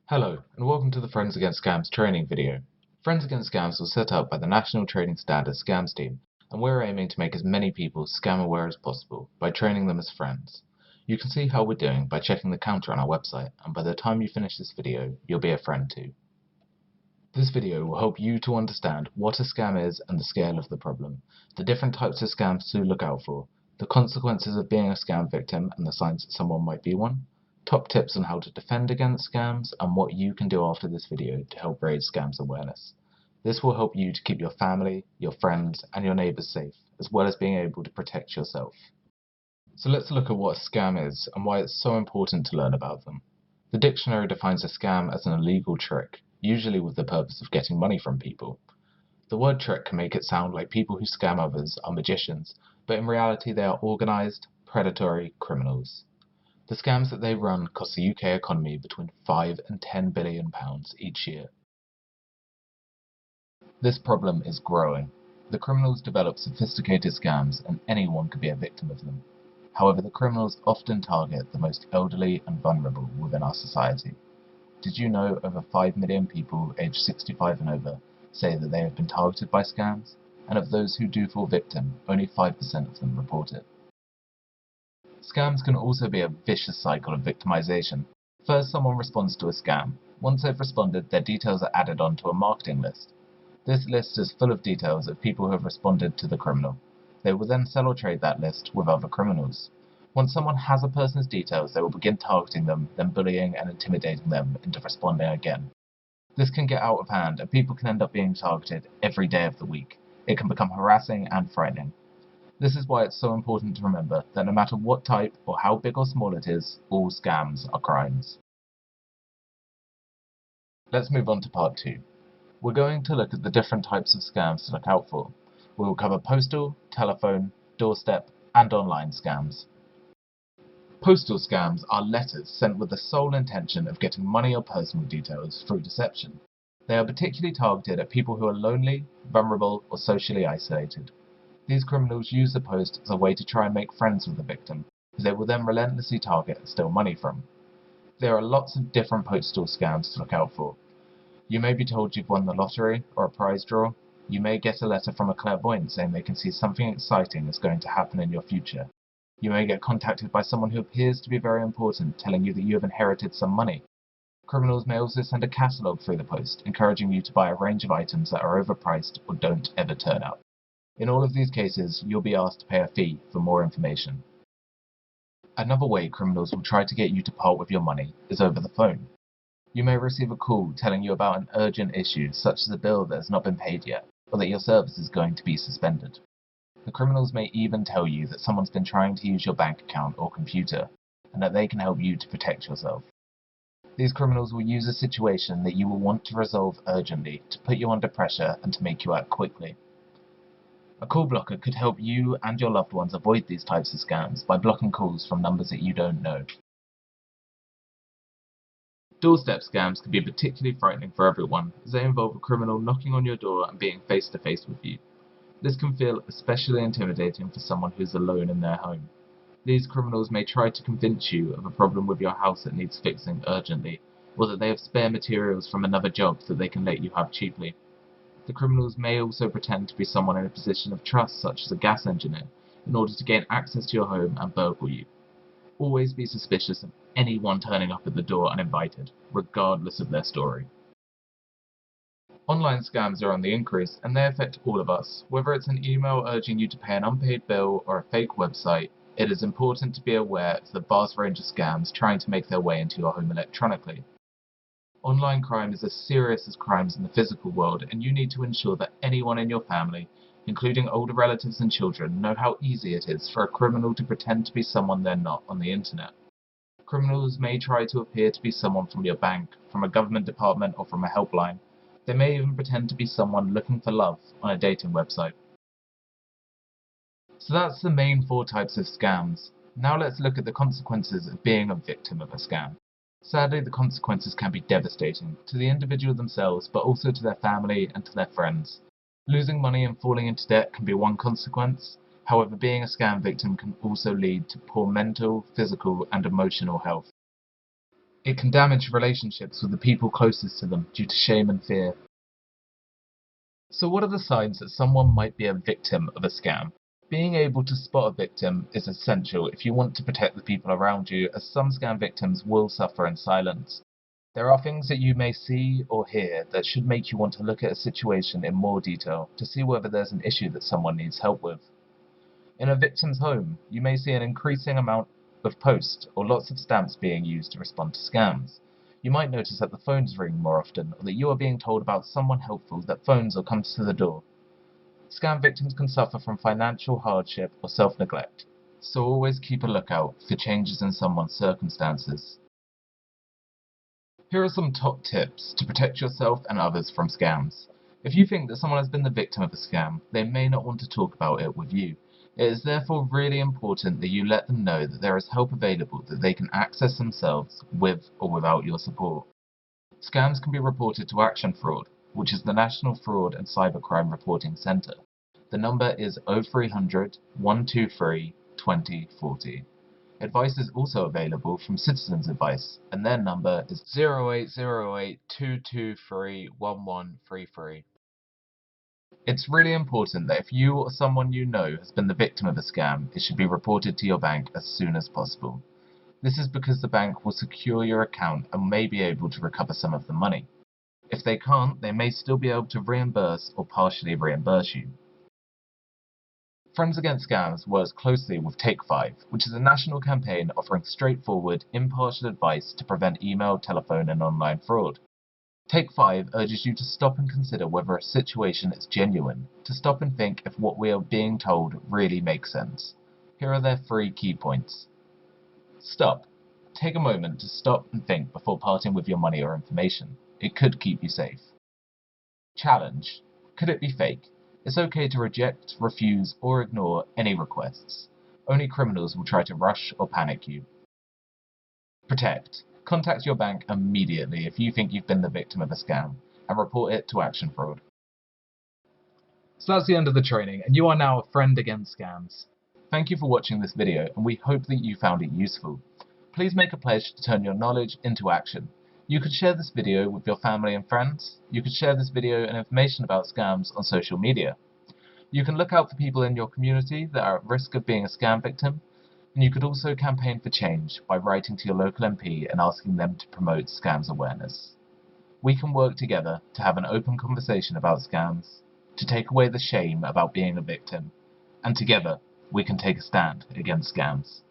Hello, and welcome to the Friends Against Scams training video. Friends Against Scams was set up by the National Trading Standards Scams team, and we're aiming to make as many people scam aware as possible by training them as friends. You can see how we're doing by checking the counter on our website, and by the time you finish this video, you'll be a friend too. This video will help you to understand what a scam is and the scale of the problem, the different types of scams to look out for, the consequences of being a scam victim and the signs that someone might be one, top tips on how to defend against scams, and what you can do after this video to help raise scams awareness. This will help you to keep your family, your friends, and your neighbours safe, as well as being able to protect yourself. So let's look at what a scam is and why it's so important to learn about them. The dictionary defines a scam as an illegal trick, usually with the purpose of getting money from people. The word trick can make it sound like people who scam others are magicians, but in reality they are organised, predatory criminals. The scams that they run cost the UK economy between £5 and £10 billion each year. This problem is growing. The criminals develop sophisticated scams and anyone could be a victim of them. However, the criminals often target the most elderly and vulnerable within our society. Did you know over 5 million people aged 65 and over say that they have been targeted by scams? And of those who do fall victim, only 5% of them report it. Scams can also be a vicious cycle of victimization. First, someone responds to a scam. Once they've responded, their details are added onto a marketing list. This list is full of details of people who have responded to the criminal. They will then sell or trade that list with other criminals. Once someone has a person's details, they will begin targeting them, then bullying and intimidating them into responding again. This can get out of hand, and people can end up being targeted every day of the week. It can become harassing and frightening. This is why it's so important to remember that no matter what type or how big or small it is, all scams are crimes. Let's move on to part 2. We're going to look at the different types of scams to look out for. We will cover postal, telephone, doorstep, and online scams. Postal scams are letters sent with the sole intention of getting money or personal details through deception. They are particularly targeted at people who are lonely, vulnerable, or socially isolated. These criminals use the post as a way to try and make friends with the victim, who they will then relentlessly target and steal money from. There are lots of different postal scams to look out for. You may be told you've won the lottery or a prize draw. You may get a letter from a clairvoyant saying they can see something exciting is going to happen in your future. You may get contacted by someone who appears to be very important, telling you that you have inherited some money. Criminals may also send a catalogue through the post, encouraging you to buy a range of items that are overpriced or don't ever turn up. In all of these cases, you'll be asked to pay a fee for more information. Another way criminals will try to get you to part with your money is over the phone. You may receive a call telling you about an urgent issue, such as a bill that has not been paid yet, or that your service is going to be suspended. The criminals may even tell you that someone's been trying to use your bank account or computer, and that they can help you to protect yourself. These criminals will use a situation that you will want to resolve urgently to put you under pressure and to make you act quickly. A call blocker could help you and your loved ones avoid these types of scams by blocking calls from numbers that you don't know. Doorstep scams can be particularly frightening for everyone, as they involve a criminal knocking on your door and being face to face with you. This can feel especially intimidating for someone who is alone in their home. These criminals may try to convince you of a problem with your house that needs fixing urgently, or that they have spare materials from another job that they can let you have cheaply. The criminals may also pretend to be someone in a position of trust, such as a gas engineer, in order to gain access to your home and burgle you. Always be suspicious of anyone turning up at the door uninvited, regardless of their story. Online scams are on the increase, and they affect all of us. Whether it's an email urging you to pay an unpaid bill or a fake website, it is important to be aware of the vast range of scams trying to make their way into your home electronically. Online crime is as serious as crimes in the physical world, and you need to ensure that anyone in your family, including older relatives and children, know how easy it is for a criminal to pretend to be someone they're not on the internet. Criminals may try to appear to be someone from your bank, from a government department, or from a helpline. They may even pretend to be someone looking for love on a dating website. So that's the main 4 types of scams. Now let's look at the consequences of being a victim of a scam. Sadly, the consequences can be devastating to the individual themselves, but also to their family and to their friends. Losing money and falling into debt can be one consequence. However, being a scam victim can also lead to poor mental, physical, and emotional health. It can damage relationships with the people closest to them due to shame and fear. So what are the signs that someone might be a victim of a scam? Being able to spot a victim is essential if you want to protect the people around you, as some scam victims will suffer in silence. There are things that you may see or hear that should make you want to look at a situation in more detail to see whether there's an issue that someone needs help with. In a victim's home, you may see an increasing amount of post or lots of stamps being used to respond to scams. You might notice that the phones ring more often, or that you are being told about someone helpful that phones or comes to the door. Scam victims can suffer from financial hardship or self-neglect, so always keep a lookout for changes in someone's circumstances. Here are some top tips to protect yourself and others from scams. If you think that someone has been the victim of a scam, they may not want to talk about it with you. It is therefore really important that you let them know that there is help available that they can access themselves with or without your support. Scams can be reported to Action Fraud, which is the National Fraud and Cybercrime Reporting Centre. The number is 0300 123 2040. Advice is also available from Citizens Advice, and their number is 0808 223 1133. It's really important that if you or someone you know has been the victim of a scam, it should be reported to your bank as soon as possible. This is because the bank will secure your account and may be able to recover some of the money. If they can't, they may still be able to reimburse or partially reimburse you. Friends Against Scams works closely with TakeFive, which is a national campaign offering straightforward, impartial advice to prevent email, telephone, and online fraud. TakeFive urges you to stop and consider whether a situation is genuine, to stop and think if what we are being told really makes sense. Here are their 3 key points. Stop. Take a moment to stop and think before parting with your money or information. It could keep you safe. Challenge. Could it be fake? It's okay to reject, refuse, or ignore any requests. Only criminals will try to rush or panic you. Protect. Contact your bank immediately if you think you've been the victim of a scam, and report it to Action Fraud. So that's the end of the training, and you are now a friend against scams. Thank you for watching this video, and we hope that you found it useful. Please make a pledge to turn your knowledge into action. You could share this video with your family and friends. You could share this video and information about scams on social media. You can look out for people in your community that are at risk of being a scam victim. And you could also campaign for change by writing to your local MP and asking them to promote scams awareness. We can work together to have an open conversation about scams, to take away the shame about being a victim, and together we can take a stand against scams.